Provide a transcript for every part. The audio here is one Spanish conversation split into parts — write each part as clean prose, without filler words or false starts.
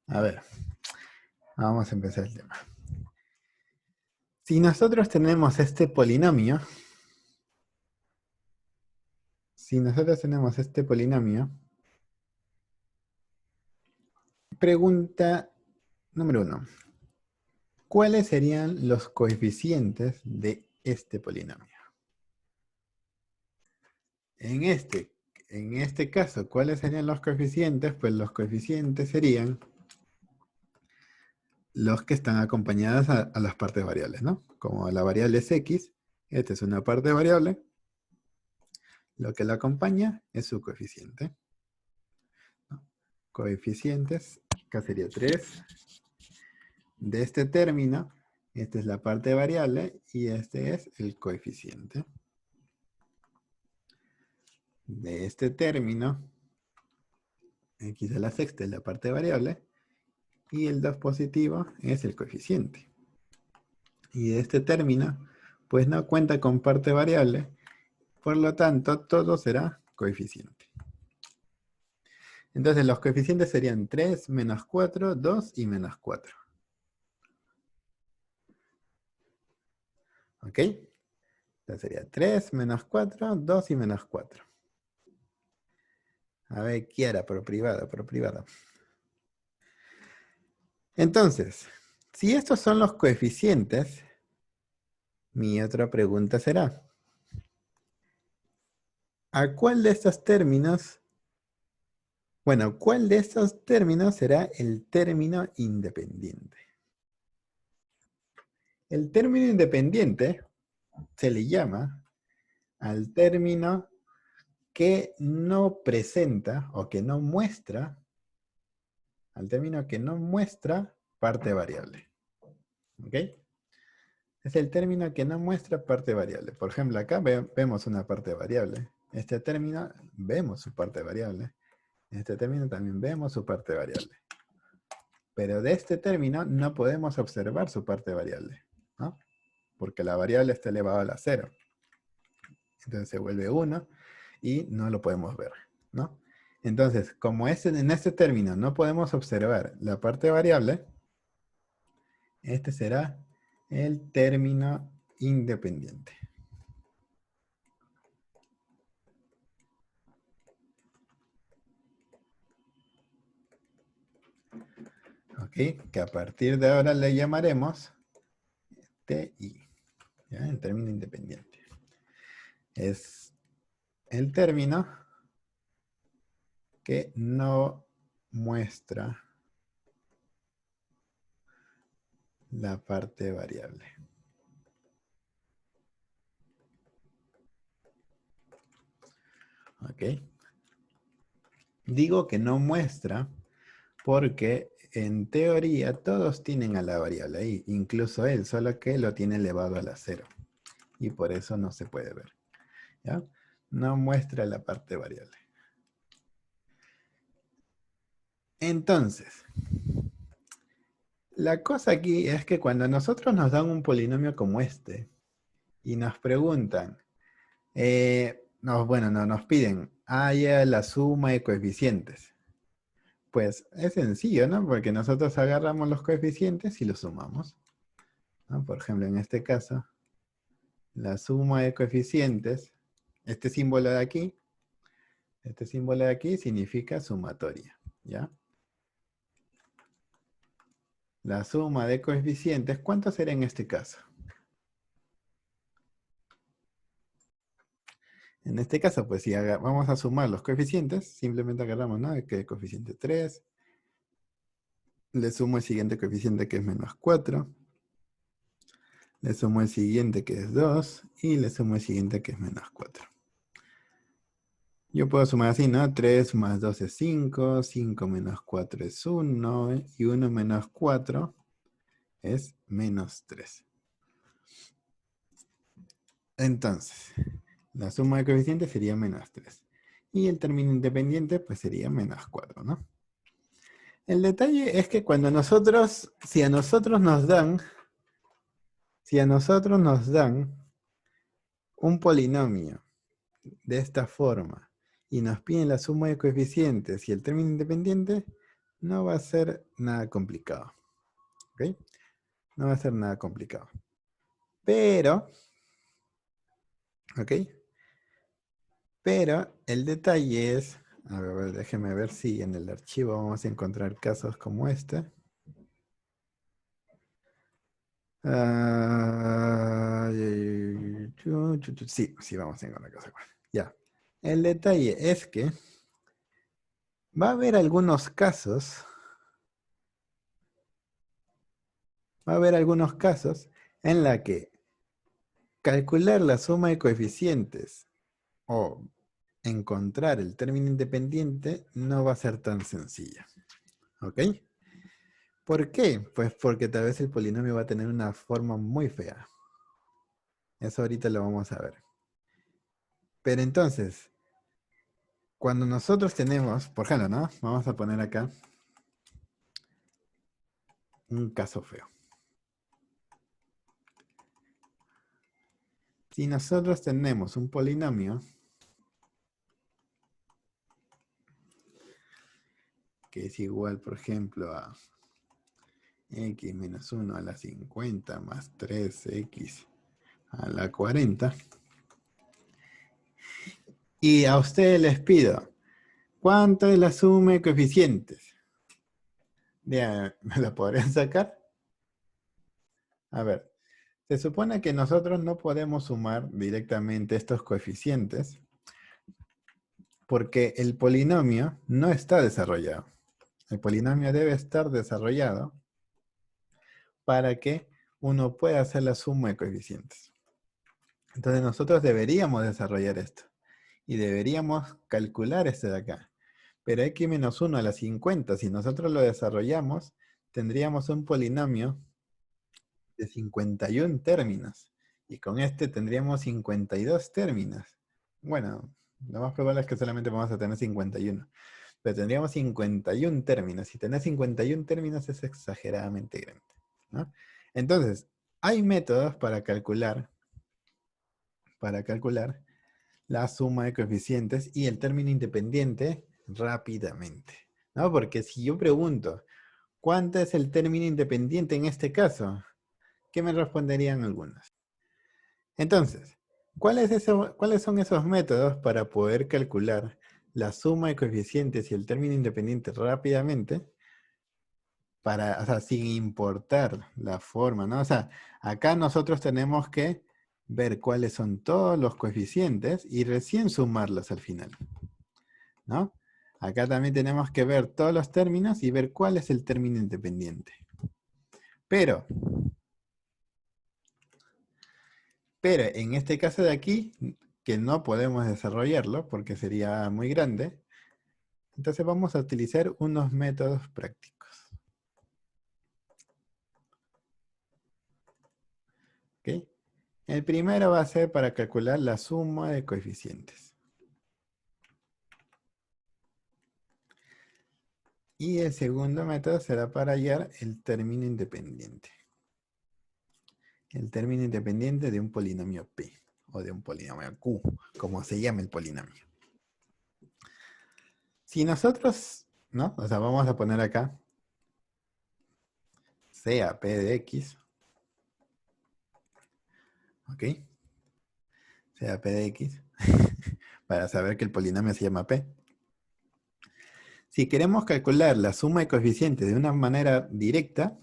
A ver, vamos a empezar el tema. Si nosotros tenemos este polinomio, pregunta número 1. ¿Cuáles serían los coeficientes de este polinomio? En este caso, ¿cuáles serían los coeficientes? Pues los coeficientes serían los que están acompañados a las partes variables, ¿no? Como la variable es x, esta es una parte variable, lo que la acompaña es su coeficiente, ¿no? Coeficientes, acá sería 3. De este término, esta es la parte variable y este es el coeficiente. De este término, x a la sexta es la parte variable y el 2 positivo es el coeficiente. Y de este término, pues no cuenta con parte variable, por lo tanto todo será coeficiente. Entonces los coeficientes serían 3, menos 4, 2 y menos 4. ¿Ok? Entonces sería 3, menos 4, 2 y menos 4. A ver, Kiara, por privado. Entonces, si estos son los coeficientes, mi otra pregunta será, ¿a cuál de estos términos, cuál de estos términos será el término independiente? El término independiente se le llama al término que no presenta o que no muestra, parte variable. ¿Ok? Es el término que no muestra parte variable. Por ejemplo, acá vemos una parte variable. Este término vemos su parte variable. En este término también vemos su parte variable. Pero de este término no podemos observar su parte variable, ¿no? Porque la variable está elevada a la 0. Entonces se vuelve 1 y no lo podemos ver, ¿no? Entonces, como en este término no podemos observar la parte variable, este será el término independiente. ¿Ok? Que a partir de ahora le llamaremos TI, ¿ya? El término independiente. Es el término que no muestra la parte variable. ¿Ok? Digo que no muestra porque en teoría todos tienen a la variable ahí, incluso él, solo que lo tiene elevado a la 0. Y por eso no se puede ver. ¿Ya? No muestra la parte variable. Entonces, la cosa aquí es que cuando nosotros nos dan un polinomio como este y nos preguntan, nos piden, haya la suma de coeficientes. Pues es sencillo, ¿no? Porque nosotros agarramos los coeficientes y los sumamos, ¿no? Por ejemplo, en este caso, la suma de coeficientes, este símbolo de aquí significa sumatoria, ¿ya? La suma de coeficientes, ¿cuánto será en este caso? En este caso, pues si vamos a sumar los coeficientes, simplemente agarramos, ¿no? Que coeficiente 3, le sumo el siguiente coeficiente que es menos 4, le sumo el siguiente que es 2 y le sumo el siguiente que es menos 4. Yo puedo sumar así, ¿no? 3 más 2 es 5, 5 menos 4 es 1 y 1 menos 4 es menos 3. Entonces, la suma de coeficientes sería menos 3. Y el término independiente pues sería menos 4, ¿no? El detalle es que cuando si a nosotros nos dan un polinomio de esta forma y nos piden la suma de coeficientes y el término independiente, No va a ser nada complicado. ¿Ok? No va a ser nada complicado. Pero, ¿ok? Pero el detalle es, a ver, déjeme ver si en el archivo vamos a encontrar casos como este. Sí, sí, vamos a encontrar casos como este. Ya. El detalle es que va a haber algunos casos, en la que calcular la suma de coeficientes o encontrar el término independiente no va a ser tan sencilla. ¿Ok? ¿Por qué? Pues porque tal vez el polinomio va a tener una forma muy fea. Eso ahorita lo vamos a ver. Pero entonces, cuando nosotros tenemos, por ejemplo, ¿no? Vamos a poner acá un caso feo. Si nosotros tenemos un polinomio que es igual, por ejemplo, a x menos 1 a la 50 más 3x a la 40, y a ustedes les pido, ¿cuánto es la suma de coeficientes? Ya, ¿me la podrían sacar? A ver, se supone que nosotros no podemos sumar directamente estos coeficientes porque el polinomio no está desarrollado. El polinomio debe estar desarrollado para que uno pueda hacer la suma de coeficientes. Entonces nosotros deberíamos desarrollar esto y deberíamos calcular este de acá. Pero x menos 1 a la 50, si nosotros lo desarrollamos, tendríamos un polinomio de 51 términos. Y con este tendríamos 52 términos. Bueno, lo más probable es que solamente vamos a tener 51. Pero tendríamos 51 términos. Si tenés 51 términos es exageradamente grande, ¿no? Entonces, hay métodos para calcular la suma de coeficientes y el término independiente rápidamente, ¿no? Porque si yo pregunto, ¿cuánto es el término independiente en este caso? ¿Qué me responderían algunos? Entonces, ¿cuáles son esos métodos para poder calcular la suma de coeficientes y el término independiente rápidamente? O sea, sin importar la forma, ¿no? O sea, acá nosotros tenemos que ver cuáles son todos los coeficientes y recién sumarlos al final, ¿no? Acá también tenemos que ver todos los términos y ver cuál es el término independiente. Pero en este caso de aquí, que no podemos desarrollarlo porque sería muy grande, entonces vamos a utilizar unos métodos prácticos. ¿Ok? El primero va a ser para calcular la suma de coeficientes. Y el segundo método será para hallar el término independiente. El término independiente de un polinomio P o de un polinomio Q, como se llama el polinomio. Si nosotros, ¿no? O sea, vamos a poner acá sea P de X, ¿ok? Sea P de X, para saber que el polinomio se llama P. Si queremos calcular la suma de coeficientes de una manera directa,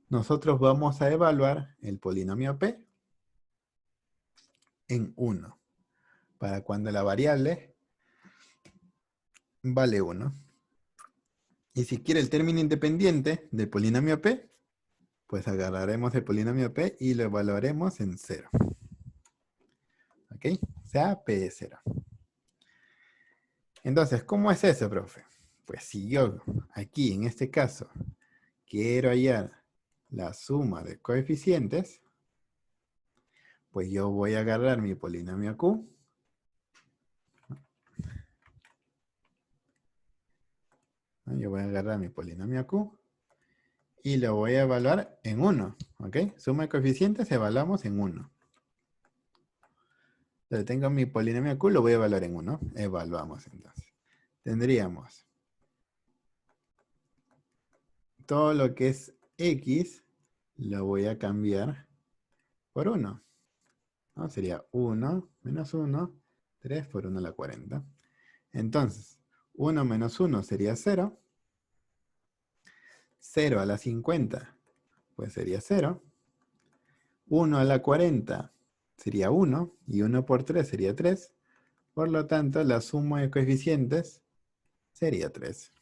nosotros vamos a evaluar el polinomio P en 1, para cuando la variable vale 1. Y si quiere el término independiente del polinomio P, pues agarraremos el polinomio P y lo evaluaremos en 0. ¿Ok? O sea, P es 0. Entonces, ¿cómo es eso, profe? Pues si yo aquí, en este caso, quiero hallar la suma de coeficientes, pues yo voy a agarrar mi polinomio Q. ¿No? Yo voy a agarrar mi polinomio Q y lo voy a evaluar en 1. ¿Ok? Suma de coeficientes evaluamos en 1. Entonces tengo mi polinomio Q, lo voy a evaluar en 1. Evaluamos entonces. Tendríamos todo lo que es X lo voy a cambiar por 1. ¿No? Sería 1 menos 1, 3 por 1 a la 40. Entonces, 1 menos 1 sería 0. 0 a la 50, pues sería 0. 1 a la 40 sería 1. Y 1 por 3 sería 3. Por lo tanto, la suma de coeficientes sería 3.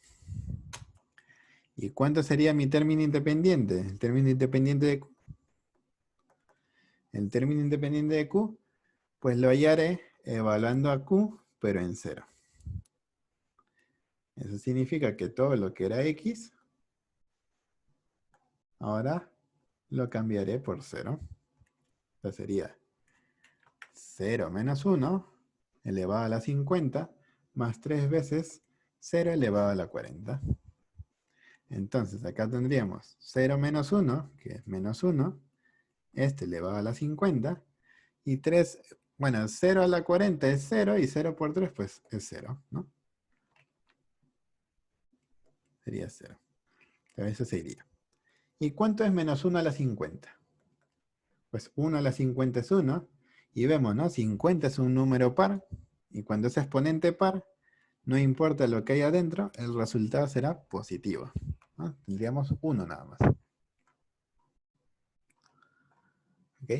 ¿Y cuánto sería mi término independiente? El término independiente de Q. El término independiente de Q, pues lo hallaré evaluando a Q, pero en 0. Eso significa que todo lo que era X, ahora lo cambiaré por 0. Entonces sería 0 menos 1 elevado a la 50 más 3 veces 0 elevado a la 40. Entonces acá tendríamos 0 menos 1, que es menos 1, este elevado a la 50, y 3, bueno, 0 a la 40 es 0, y 0 por 3 pues es 0, ¿no? Sería 0. Entonces eso se iría. ¿Y cuánto es menos 1 a la 50? Pues 1 a la 50 es 1, y vemos, ¿no? 50 es un número par, y cuando es exponente par, no importa lo que haya adentro, el resultado será positivo, ¿no? Tendríamos 1 nada más. ¿Ok?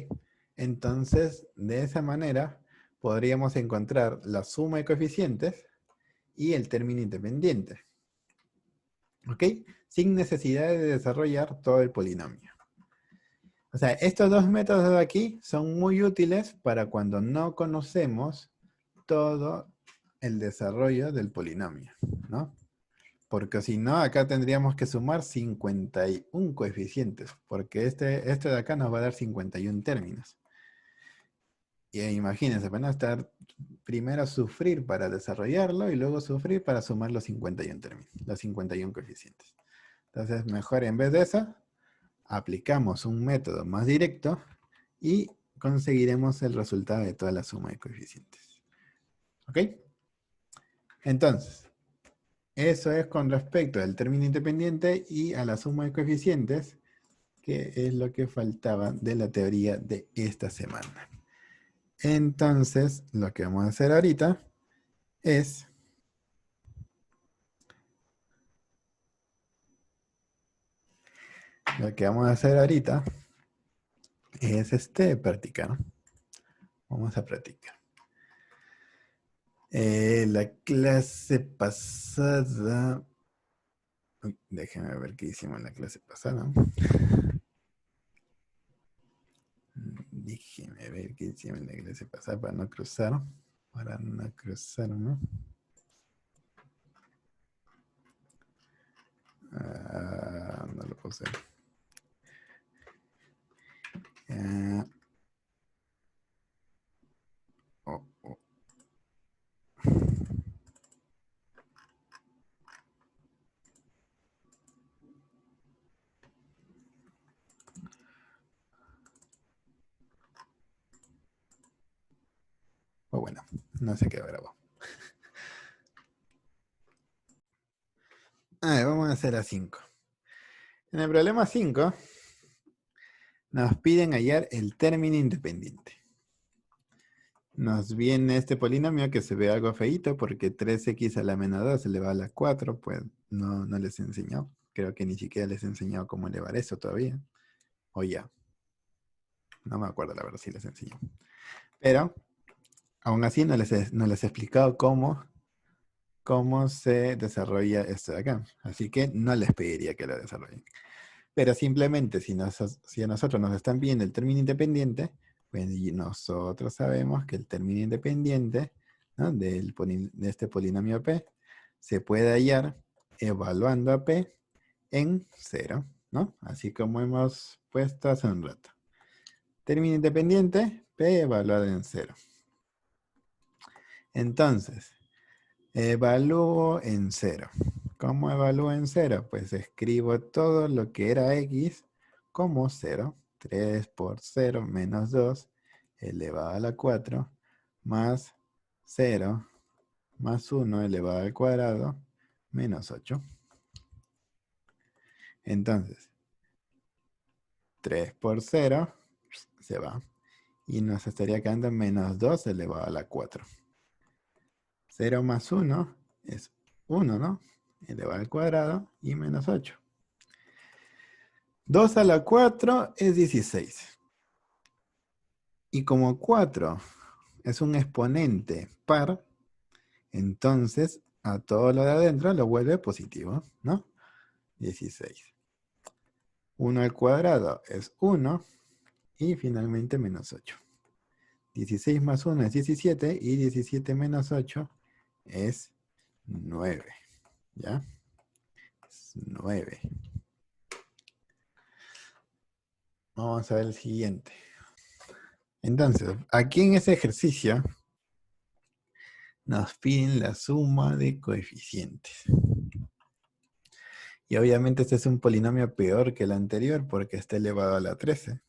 Entonces, de esa manera, podríamos encontrar la suma de coeficientes y el término independiente. ¿Ok? Sin necesidad de desarrollar todo el polinomio. O sea, estos dos métodos de aquí son muy útiles para cuando no conocemos todo el desarrollo del polinomio, ¿no? Porque si no, acá tendríamos que sumar 51 coeficientes, porque este de acá nos va a dar 51 términos. Y imagínense, van a estar primero sufrir para desarrollarlo y luego sufrir para sumar los 51 términos, los 51 coeficientes. Entonces, mejor en vez de eso, aplicamos un método más directo y conseguiremos el resultado de toda la suma de coeficientes. ¿Ok? Entonces, eso es con respecto al término independiente y a la suma de coeficientes, que es lo que faltaba de la teoría de esta semana. Entonces, lo que vamos a hacer ahorita es practicar. Vamos a practicar. La clase pasada... Uy, déjenme ver qué hicimos en la clase pasada. Déjenme ver qué hicimos en la clase pasada para no cruzar. Para no cruzar, ¿no? No lo puse. Oh, oh. Oh, bueno, no se quedó grabado. Vamos a hacer a 5. En el problema 5 nos piden hallar el término independiente. Nos viene este polinomio que se ve algo feíto porque 3x a la menos 2 elevado a la 4, pues no les enseñó. Creo que ni siquiera les enseñó cómo elevar eso todavía. O ya. No me acuerdo la verdad si les enseñó. Pero, aún así no les he explicado cómo se desarrolla esto de acá. Así que no les pediría que lo desarrollen. Pero simplemente si a nosotros nos están pidiendo el término independiente, pues nosotros sabemos que el término independiente, ¿no?, de este polinomio P se puede hallar evaluando a P en 0, ¿no? Así como hemos puesto hace un rato. Término independiente, P evaluado en 0. Entonces, evalúo en 0. ¿Cómo evalúo en 0? Pues escribo todo lo que era X como 0. 3 por 0 menos 2 elevado a la 4 más 0 más 1 elevado al cuadrado menos 8. Entonces, 3 por 0 se va. Y nos estaría quedando menos 2 elevado a la 4. 0 más 1 es 1, ¿no? Elevado al cuadrado y menos 8. 2 a la 4 es 16. Y como 4 es un exponente par, entonces a todo lo de adentro lo vuelve positivo, ¿no? 16. 1 al cuadrado es 1 y finalmente menos 8. 16 más 1 es 17 y 17 menos 8 es 9. ¿Ya? Es 9. Vamos a ver el siguiente. Entonces, aquí en ese ejercicio nos piden la suma de coeficientes. Y obviamente este es un polinomio peor que el anterior porque está elevado a la 13.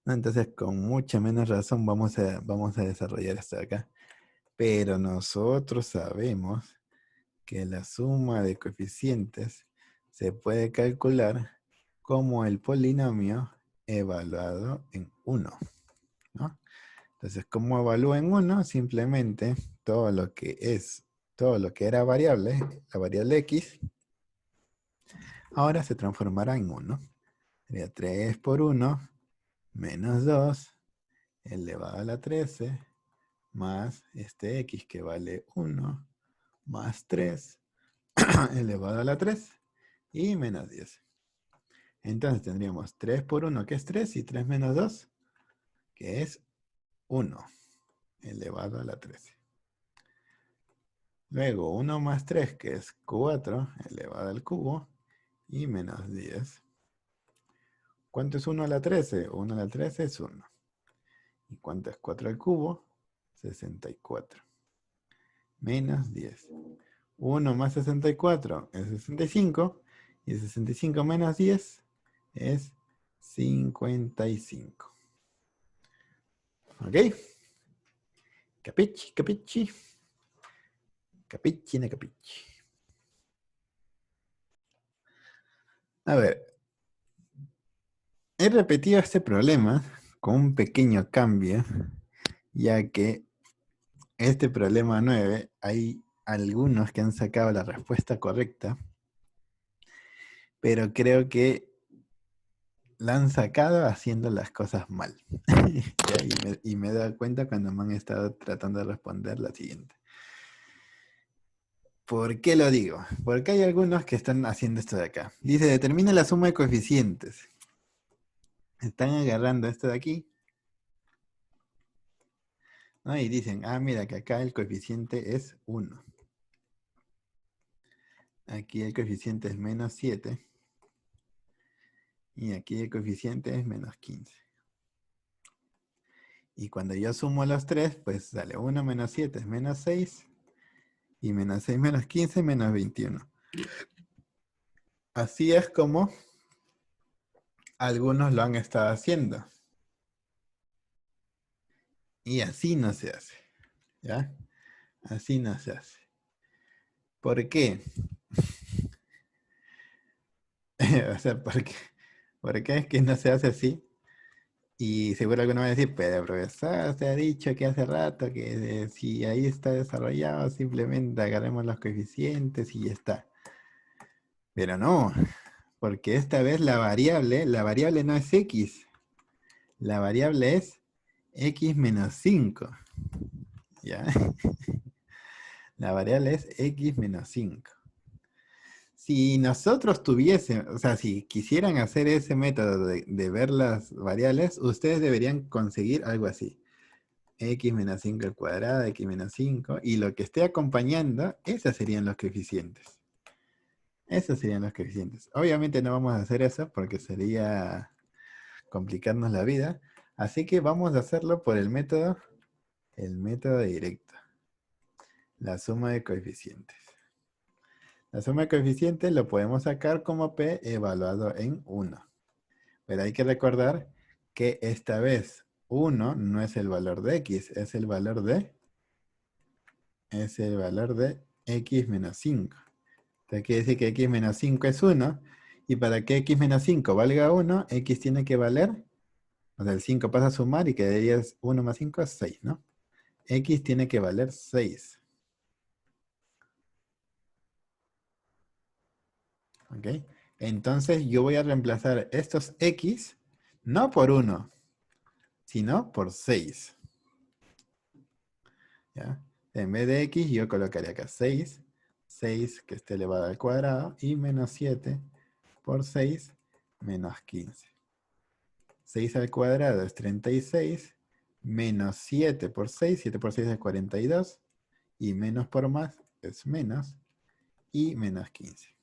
¿No? Entonces, con mucha menos razón vamos a desarrollar esto de acá. Pero nosotros sabemos que la suma de coeficientes se puede calcular como el polinomio evaluado en 1, ¿no? Entonces, ¿cómo evalúo en 1? Simplemente todo lo que era variable, la variable x, ahora se transformará en 1. Sería 3 por 1 menos 2 elevado a la 13 más este x que vale 1 más 3 elevado a la 3 y menos 10. Entonces tendríamos 3 por 1 que es 3 y 3 menos 2 que es 1 elevado a la 13. Luego 1 más 3 que es 4 elevado al cubo y menos 10. ¿Cuánto es 1 a la 13? 1 a la 13 es 1. ¿Y cuánto es 4 al cubo? 64. Menos 10. 1 más 64 es 65. Y 65 menos 10 es 55. ¿Ok? Capichi, capichi. Capichi, ne capichi. A ver. He repetido este problema con un pequeño cambio, ya que este problema 9 hay algunos que han sacado la respuesta correcta, pero creo que la han sacado haciendo las cosas mal. Y me he dado cuenta cuando me han estado tratando de responder la siguiente. ¿Por qué lo digo? Porque hay algunos que están haciendo esto de acá. Dice, determina la suma de coeficientes. Están agarrando esto de aquí, ¿no? Y dicen, ah, mira que acá el coeficiente es 1. Aquí el coeficiente es menos 7. Y aquí el coeficiente es menos 15. Y cuando yo sumo los tres, pues sale 1 menos 7 es menos 6. Y menos 6 menos 15 menos 21. Así es como algunos lo han estado haciendo. Y así no se hace. ¿Ya? Así no se hace. ¿Por qué? O sea, ¿por qué es que no se hace así? Y seguro alguno va a decir, pero profesor, se ha dicho que hace rato que si ahí está desarrollado, simplemente agarremos los coeficientes y ya está. Pero no, porque esta vez la variable no es x, la variable es x menos 5. ¿Ya? La variable es x menos 5. Si nosotros tuviésemos, o sea, si quisieran hacer ese método de ver las variables, ustedes deberían conseguir algo así. X menos 5 al cuadrado, x menos 5, y lo que esté acompañando, esos serían los coeficientes. Esos serían los coeficientes. Obviamente no vamos a hacer eso porque sería complicarnos la vida. Así que vamos a hacerlo por el método directo. La suma de coeficientes. La suma de coeficientes lo podemos sacar como P evaluado en 1. Pero hay que recordar que esta vez 1 no es el valor de X, es el valor de x menos 5. Entonces quiere decir que x menos 5 es 1. Y para que x menos 5 valga 1, x tiene que valer, o sea, el 5 pasa a sumar y quedaría 1 más 5 es 6, ¿no? X tiene que valer 6. ¿Ok? Entonces yo voy a reemplazar estos x no por 1, sino por 6. ¿Ya? En vez de x yo colocaría acá 6. 6 que esté elevado al cuadrado y menos 7 por 6 menos 15. 6 al cuadrado es 36, menos 7 por 6, 7 por 6 es 42, y menos por más es menos, y menos 15.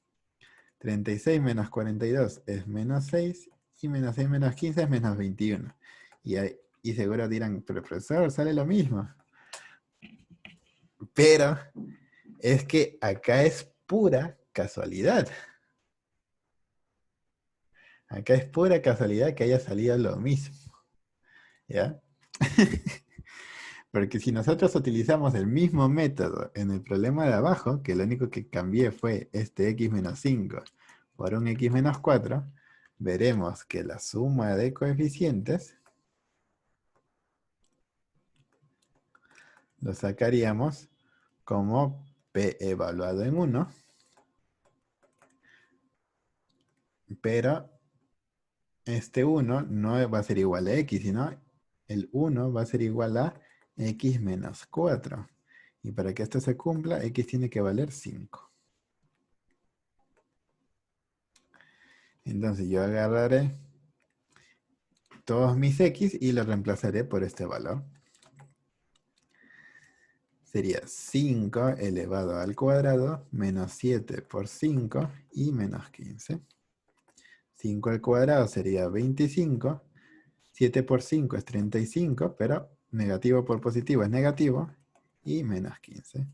36 menos 42 es menos 6, y menos 6 menos 15 es menos 21. Y seguro dirán, pero profesor, sale lo mismo. Pero es que acá es pura casualidad. Acá es pura casualidad que haya salido lo mismo. ¿Ya? Porque si nosotros utilizamos el mismo método en el problema de abajo, que lo único que cambié fue este x menos 5 por un x menos 4, veremos que la suma de coeficientes lo sacaríamos como p evaluado en 1, pero este 1 no va a ser igual a x, sino el 1 va a ser igual a x menos 4. Y para que esto se cumpla, x tiene que valer 5. Entonces yo agarraré todos mis x y lo reemplazaré por este valor. Sería 5 elevado al cuadrado menos 7 por 5 y menos 15. 5 al cuadrado sería 25. 7 por 5 es 35, pero negativo por positivo es negativo, y menos 15.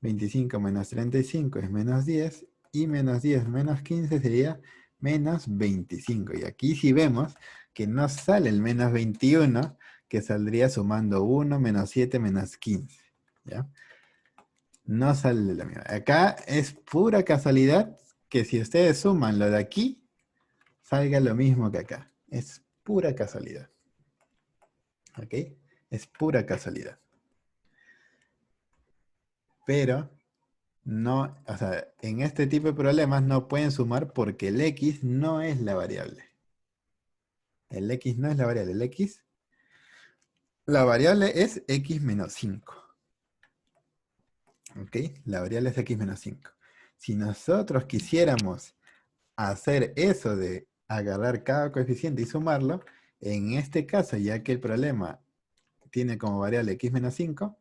25 menos 35 es menos 10, y menos 10 menos 15 sería menos 25. Y aquí sí vemos que no sale el menos 21, que saldría sumando 1, menos 7, menos 15. ¿Ya? No sale la misma. Acá es pura casualidad que si ustedes suman lo de aquí, salga lo mismo que acá. Es pura casualidad. ¿Ok? Es pura casualidad. Pero no, o sea, en este tipo de problemas no pueden sumar porque el x no es la variable. El x no es la variable. La variable es x menos 5. ¿Ok? La variable es x menos 5. Si nosotros quisiéramos hacer eso de agarrar cada coeficiente y sumarlo, en este caso, ya que el problema tiene como variable x menos 5,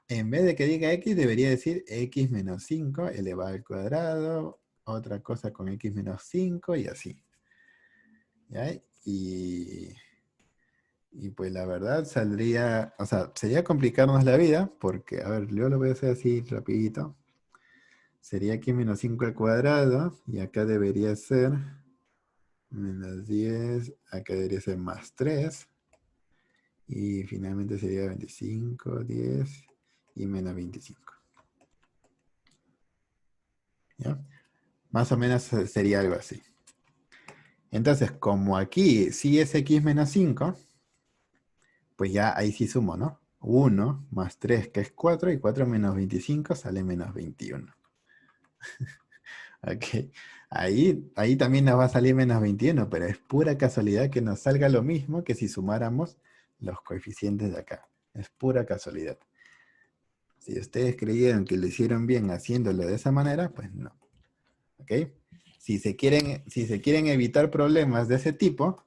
en vez de que diga x, debería decir x menos 5 elevado al cuadrado, otra cosa con x menos 5 y así. ¿Ya? Y pues la verdad saldría, o sea, sería complicarnos la vida, porque, a ver, yo lo voy a hacer así rapidito. Sería x menos 5 al cuadrado, y acá debería ser menos 10, acá debería ser más 3, y finalmente sería 25, 10 y menos 25. ¿Ya? Más o menos sería algo así. Entonces, como aquí sí es x menos 5, pues ya ahí sí sumo, ¿no? 1 más 3, que es 4, y 4 menos 25 sale menos 21. Ok. Ahí también nos va a salir menos 21, pero es pura casualidad que nos salga lo mismo que si sumáramos los coeficientes de acá. Es pura casualidad. Si ustedes creyeron que lo hicieron bien haciéndolo de esa manera, pues no. ¿Ok? Si se quieren evitar problemas de ese tipo,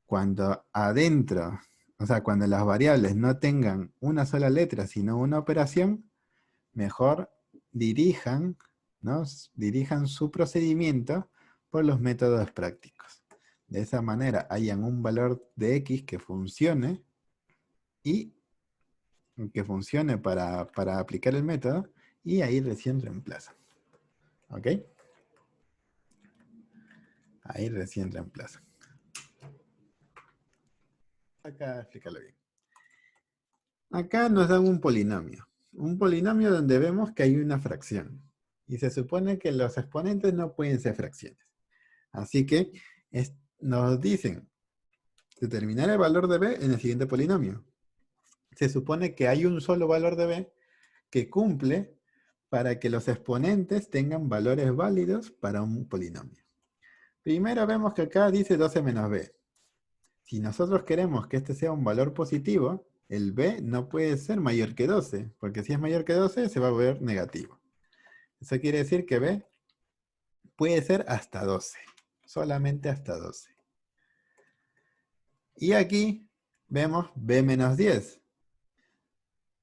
cuando adentro, o sea, cuando las variables no tengan una sola letra, sino una operación, mejor dirijan, ¿no? Dirijan su procedimiento por los métodos prácticos. De esa manera hayan un valor de x que funcione y que funcione para aplicar el método, y ahí recién reemplazan. ¿Ok? Ahí recién reemplazan. Acá explícalo bien. Acá nos dan un polinomio. Un polinomio donde vemos que hay una fracción. Y se supone que los exponentes no pueden ser fracciones. Así que nos dicen determinar el valor de b en el siguiente polinomio. Se supone que hay un solo valor de b que cumple para que los exponentes tengan valores válidos para un polinomio. Primero vemos que acá dice 12 menos b. Si nosotros queremos que este sea un valor positivo, el b no puede ser mayor que 12, porque si es mayor que 12 se va a volver negativo. Eso quiere decir que b puede ser hasta 12, solamente hasta 12. Y aquí vemos b menos 10.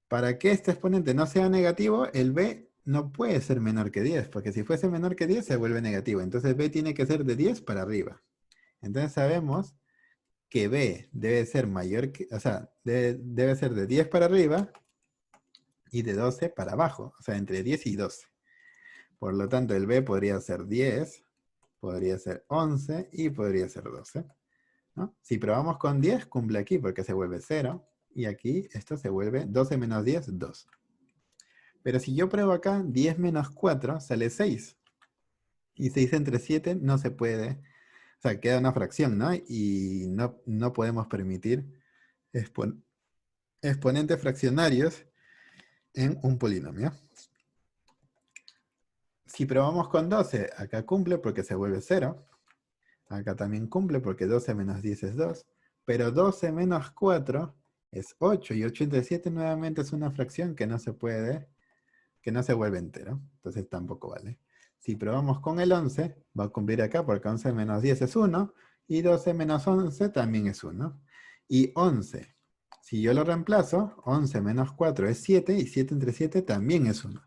Para que este exponente no sea negativo, el b no puede ser menor que 10, porque si fuese menor que 10 se vuelve negativo. Entonces b tiene que ser de 10 para arriba. Entonces sabemos que b debe ser mayor que, o sea, debe ser de 10 para arriba y de 12 para abajo, o sea, entre 10 y 12. Por lo tanto, el b podría ser 10, podría ser 11 y podría ser 12. ¿No? Si probamos con 10, cumple aquí porque se vuelve 0. Y aquí esto se vuelve 12 menos 10, 2. Pero si yo pruebo acá, 10 menos 4 sale 6. Y 6 entre 7 no se puede. O sea, queda una fracción, ¿no? Y no podemos permitir exponentes fraccionarios en un polinomio. Si probamos con 12, acá cumple porque se vuelve 0. Acá también cumple porque 12 menos 10 es 2. Pero 12 menos 4 es 8. Y 8 entre 7 nuevamente es una fracción que no se puede, que no se vuelve entero. Entonces tampoco vale. Si probamos con el 11, va a cumplir acá porque 11 menos 10 es 1. Y 12 menos 11 también es 1. Y 11, si yo lo reemplazo, 11 menos 4 es 7. Y 7 entre 7 también es 1.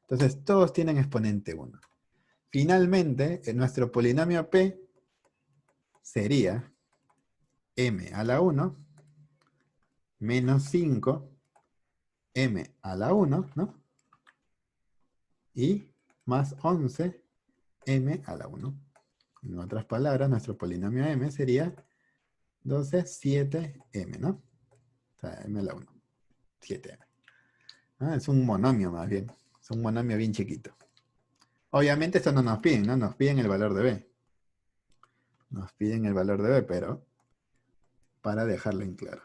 Entonces todos tienen exponente 1. Finalmente, en nuestro polinomio P sería m a la 1 menos 5 m a la 1, ¿no? Y más 11 m a la 1. En otras palabras, nuestro polinomio m sería 12, 7m, ¿no? O sea, m a la 1, 7m. Ah, es un monomio más bien. Es un monomio bien chiquito. Obviamente esto no nos piden, ¿no? Nos piden el valor de b. Nos piden el valor de b, pero para dejarlo en claro.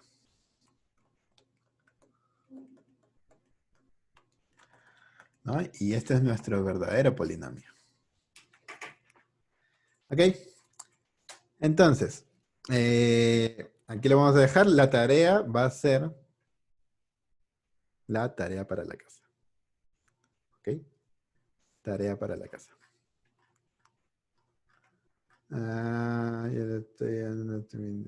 ¿No? Y este es nuestro verdadero polinomio. ¿Ok? Entonces, aquí lo vamos a dejar. La tarea va a ser la tarea para la casa. ¿Ok? Tarea para la casa. Ya lo estoy